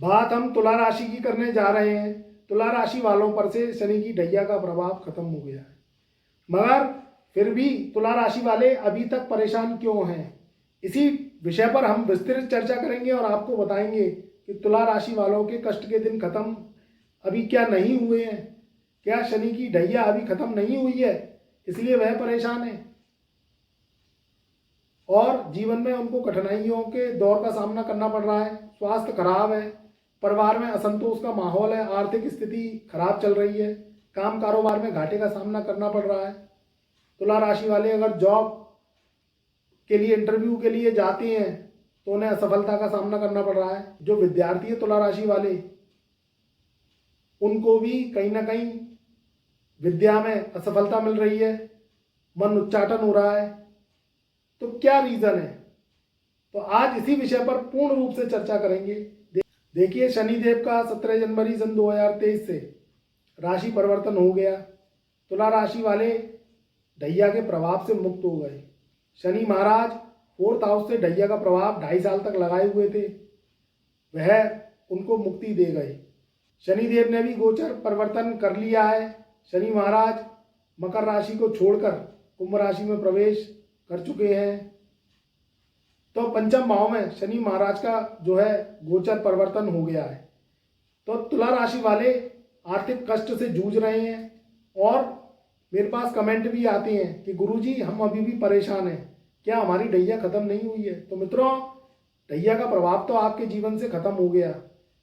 बात हम तुला राशि की करने जा रहे हैं। तुला राशि वालों पर से शनि की ढैया का प्रभाव खत्म हो गया है, मगर फिर भी तुला राशि वाले अभी तक परेशान क्यों हैं, इसी विषय पर हम विस्तृत चर्चा करेंगे और आपको बताएंगे कि तुला राशि वालों के कष्ट के दिन खत्म अभी क्या नहीं हुए हैं, क्या शनि की ढैया अभी खत्म नहीं हुई है इसलिए वह परेशान है और जीवन में उनको कठिनाइयों के दौर का सामना करना पड़ रहा है। स्वास्थ्य खराब है, परिवार में असंतोष का माहौल है, आर्थिक स्थिति खराब चल रही है, काम कारोबार में घाटे का सामना करना पड़ रहा है। तुला राशि वाले अगर जॉब के लिए इंटरव्यू के लिए जाते हैं तो उन्हें असफलता का सामना करना पड़ रहा है। जो विद्यार्थी है तुला राशि वाले, उनको भी कहीं ना कहीं विद्या में असफलता मिल रही है, मन उच्चाटन हो रहा है। तो क्या रीजन है, तो आज इसी विषय पर पूर्ण रूप से चर्चा करेंगे। देखिए, शनिदेव का 17 जनवरी सन 2023 से राशि परिवर्तन हो गया। तुला राशि वाले ढैया के प्रभाव से मुक्त हो गए। शनि महाराज 4th हाउस से ढैया का प्रभाव 2.5 साल तक लगाए हुए थे, वह उनको मुक्ति दे गए। शनिदेव ने भी गोचर परिवर्तन कर लिया है। शनि महाराज मकर राशि को छोड़कर कुंभ राशि में प्रवेश कर चुके हैं। तो पंचम भाव में शनि महाराज का जो है गोचर परिवर्तन हो गया है। तो तुला राशि वाले आर्थिक कष्ट से जूझ रहे हैं और मेरे पास कमेंट भी आते हैं कि गुरुजी हम अभी भी परेशान हैं, क्या हमारी ढैया खत्म नहीं हुई है। तो मित्रों, ढैया का प्रभाव तो आपके जीवन से खत्म हो गया,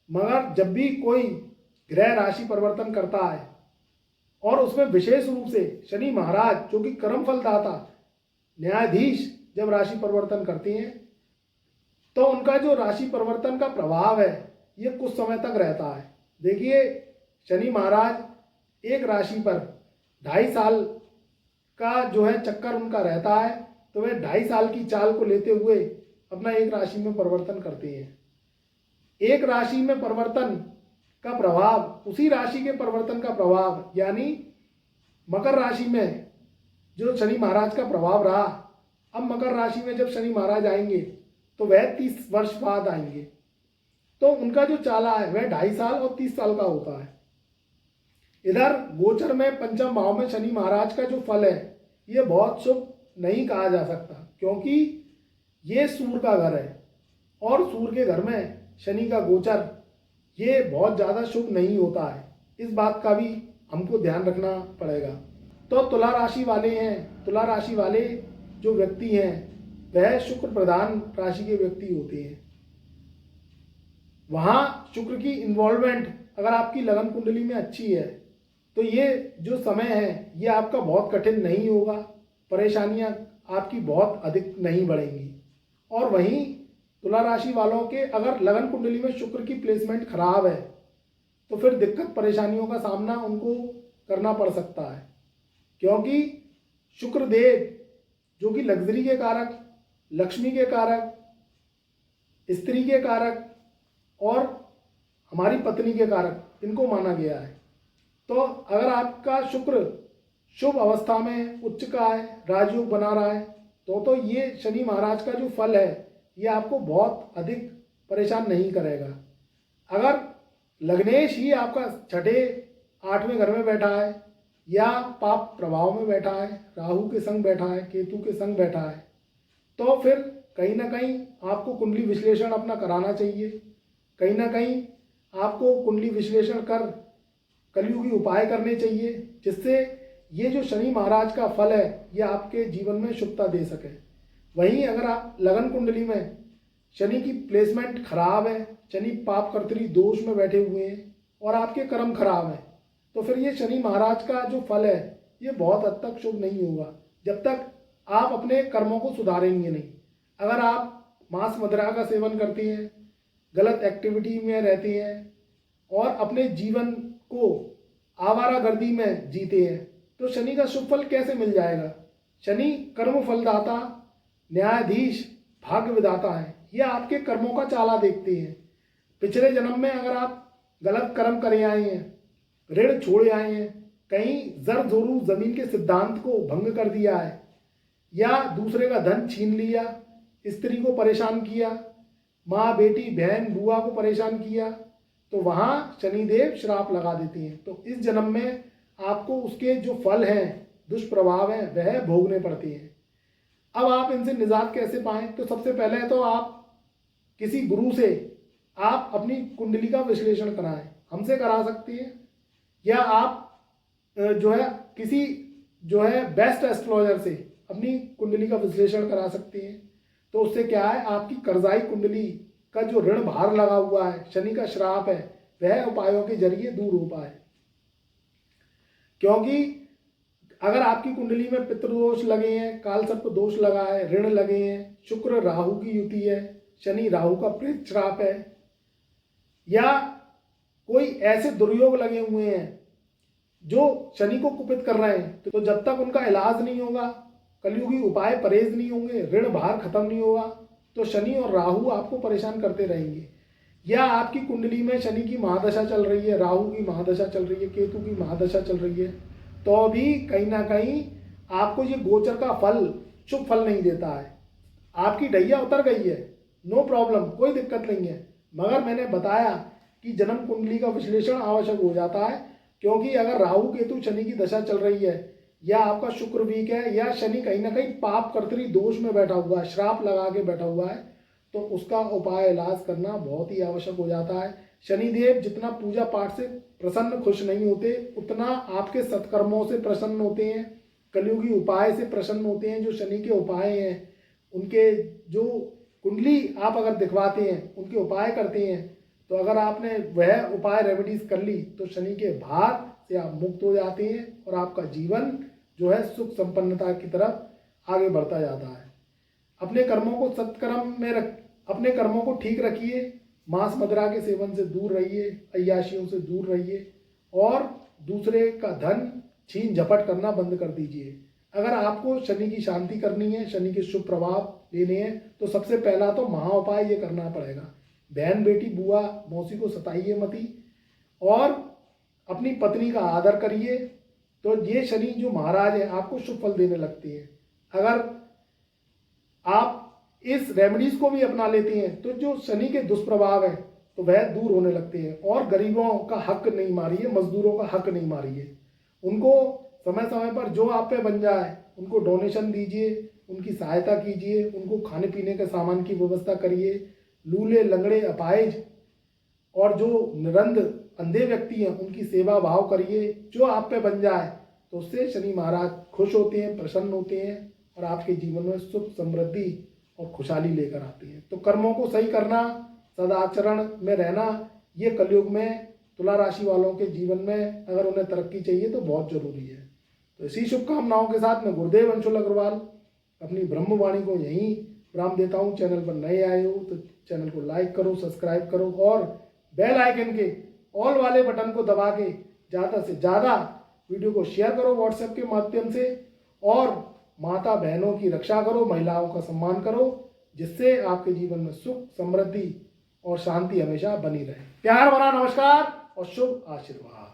मगर जब भी कोई ग्रह राशि परिवर्तन करता है और उसमें विशेष रूप से शनि महाराज जो कि कर्म फलदाता न्यायाधीश जब राशि परिवर्तन करते हैं तो उनका जो राशि परिवर्तन का प्रभाव है ये कुछ समय तक रहता है। देखिए, शनि महाराज एक राशि पर 2.5 साल का जो है चक्कर उनका रहता है, तो वे 2.5 साल की चाल को लेते हुए अपना एक राशि में परिवर्तन करते हैं। एक राशि में परिवर्तन का प्रभाव, उसी राशि के परिवर्तन का प्रभाव, यानी मकर राशि में जो शनि महाराज का प्रभाव रहा, अब मकर राशि में जब शनि महाराज आएंगे तो वह 30 वर्ष बाद आएंगे। तो उनका जो चाला है वह 2.5 साल और 30 साल का होता है। इधर गोचर में पंचम भाव में शनि महाराज का जो फल है ये बहुत शुभ नहीं कहा जा सकता, क्योंकि ये सूर्य का घर है और सूर्य के घर में शनि का गोचर ये बहुत ज़्यादा शुभ नहीं होता है। इस बात का भी हमको ध्यान रखना पड़ेगा। तो तुला राशि वाले हैं, तुला राशि वाले जो व्यक्ति हैं वह शुक्र प्रधान राशि के व्यक्ति होते हैं। वहाँ शुक्र की इन्वॉल्वमेंट अगर आपकी लगन कुंडली में अच्छी है तो ये जो समय है ये आपका बहुत कठिन नहीं होगा, परेशानियाँ आपकी बहुत अधिक नहीं बढ़ेंगी। और वहीं तुला राशि वालों के अगर लगन कुंडली में शुक्र की प्लेसमेंट खराब है तो फिर दिक्कत परेशानियों का सामना उनको करना पड़ सकता है, क्योंकि शुक्र देव जो कि लग्जरी के कारक, लक्ष्मी के कारक, स्त्री के कारक और हमारी पत्नी के कारक इनको माना गया है। तो अगर आपका शुक्र शुभ अवस्था में उच्च का है, राजयोग बना रहा है, तो ये शनि महाराज का जो फल है ये आपको बहुत अधिक परेशान नहीं करेगा। अगर लग्नेश ही आपका 6ठे 8वें घर में बैठा है या पाप प्रभाव में बैठा है, राहु के संग बैठा है, केतु के संग बैठा है, तो फिर कहीं ना कहीं आपको कुंडली विश्लेषण अपना कराना चाहिए। कहीं ना कहीं आपको कुंडली विश्लेषण कर कलयुगी उपाय करने चाहिए, जिससे ये जो शनि महाराज का फल है ये आपके जीवन में शुभता दे सके। वहीं अगर आप लगन कुंडली में शनि की प्लेसमेंट खराब है, शनि पाप कर्तरी दोष में बैठे हुए हैं और आपके कर्म खराब हैं, तो फिर ये शनि महाराज का जो फल है ये बहुत हद तक शुभ नहीं होगा जब तक आप अपने कर्मों को सुधारेंगे नहीं। अगर आप मांस मदिरा का सेवन करते हैं, गलत एक्टिविटी में रहते हैं और अपने जीवन को आवारागर्दी में जीते हैं तो शनि का शुभ फल कैसे मिल जाएगा। शनि कर्म फलदाता, न्यायाधीश, भाग्य विधाता है, ये आपके कर्मों का चाला देखते हैं। पिछले जन्म में अगर आप गलत कर्म करे आए हैं, ऋण छोड़े आए हैं, कहीं जर जोरू जमीन के सिद्धांत को भंग कर दिया है या दूसरे का धन छीन लिया, स्त्री को परेशान किया, माँ बेटी बहन बुआ को परेशान किया, तो वहाँ शनिदेव श्राप लगा देते हैं। तो इस जन्म में आपको उसके जो फल हैं, दुष्प्रभाव हैं, वह भोगने पड़ते हैं। अब आप इनसे निजात कैसे पाएं? तो सबसे पहले तो आप किसी गुरु से आप अपनी कुंडली का विश्लेषण कराएं, हमसे करा सकती हैं, या आप जो है किसी जो है बेस्ट एस्ट्रोलॉजर से अपनी कुंडली का विश्लेषण करा सकती हैं। तो उससे क्या है, आपकी कर्जाई कुंडली का जो ऋण भार लगा हुआ है, शनि का श्राप है, वह उपायों के जरिए दूर हो पाए। क्योंकि अगर आपकी कुंडली में पितृदोष लगे हैं, कालसर्प दोष लगा है, ऋण लगे हैं, शुक्र राहु की युति है, शनि राहु का प्रेत श्राप है, या कोई ऐसे दुर्योग लगे हुए हैं जो शनि को कुपित कर रहे हैं, तो जब तक उनका इलाज नहीं होगा, कलयुगी उपाय परहेज नहीं होंगे, ऋण भार खत्म नहीं होगा, तो शनि और राहु आपको परेशान करते रहेंगे। या आपकी कुंडली में शनि की महादशा चल रही है, राहु की महादशा चल रही है, केतु की महादशा चल रही है, तो भी कहीं ना कहीं आपको ये गोचर का फल शुभ फल नहीं देता है। आपकी ढैया उतर गई है, नो प्रॉब्लम, कोई दिक्कत नहीं है, मगर मैंने बताया कि जन्म कुंडली का विश्लेषण आवश्यक हो जाता है। क्योंकि अगर राहु केतु शनि की दशा चल रही है, या आपका शुक्र वीक है, या शनि कहीं ना कहीं पाप कर्तरी दोष में बैठा हुआ है, श्राप लगा के बैठा हुआ है, तो उसका उपाय इलाज करना बहुत ही आवश्यक हो जाता है। शनिदेव जितना पूजा पाठ से प्रसन्न खुश नहीं होते, उतना आपके सत्कर्मों से प्रसन्न होते हैं, कलयुगी उपाय से प्रसन्न होते हैं। जो शनि के उपाय हैं, उनके जो कुंडली आप अगर दिखवाते हैं, उनके उपाय करते हैं, तो अगर आपने वह उपाय रेमेडीज कर ली, तो शनि के भार से आप मुक्त हो जाते हैं और आपका जीवन जो है सुख संपन्नता की तरफ आगे बढ़ता जाता है। अपने कर्मों को सत्कर्म में अपने कर्मों को ठीक रखिए, मांस मदिरा के सेवन से दूर रहिए, अय्याशियों से दूर रहिए, और दूसरे का धन छीन झपट करना बंद कर दीजिए। अगर आपको शनि की शांति करनी है, शनि के शुभ प्रभाव लेने हैं, तो सबसे पहला तो महा उपाय ये करना पड़ेगा, बहन बेटी बुआ मौसी को सताइए मती, और अपनी पत्नी का आदर करिए। तो ये शनि जो महाराज है आपको शुभ फल देने लगते हैं। अगर आप इस रेमेडीज को भी अपना लेते हैं, तो जो शनि के दुष्प्रभाव है तो वह दूर होने लगते हैं। और गरीबों का हक नहीं मारिए, मजदूरों का हक नहीं मारिए, उनको समय समय पर जो आप पे बन जाए उनको डोनेशन दीजिए, उनकी सहायता कीजिए, उनको खाने पीने के सामान की व्यवस्था करिए। लूले लंगड़े अपाहिज और जो निरंध अंधे व्यक्ति हैं उनकी सेवा भाव करिए। जो आप पे बन जाए तो उससे शनि महाराज खुश होते हैं, प्रसन्न होते हैं, और आपके जीवन में सुख समृद्धि और खुशहाली लेकर आते हैं। तो कर्मों को सही करना, सदाचरण में रहना, ये कलयुग में तुला राशि वालों के जीवन में अगर उन्हें तरक्की चाहिए तो बहुत जरूरी है। तो इसी शुभकामनाओं के साथ मैं गुरुदेव अंशुल अग्रवाल अपनी ब्रह्मवाणी को यहीं विराम देता हूँ। चैनल पर नए आए हो तो चैनल को लाइक करो, सब्सक्राइब करो, और बेल आइकन के ऑल वाले बटन को दबा के ज़्यादा से ज़्यादा वीडियो को शेयर करो व्हाट्सएप के माध्यम से, और माता बहनों की रक्षा करो, महिलाओं का सम्मान करो, जिससे आपके जीवन में सुख समृद्धि और शांति हमेशा बनी रहे। प्यार भरा नमस्कार और शुभ आशीर्वाद।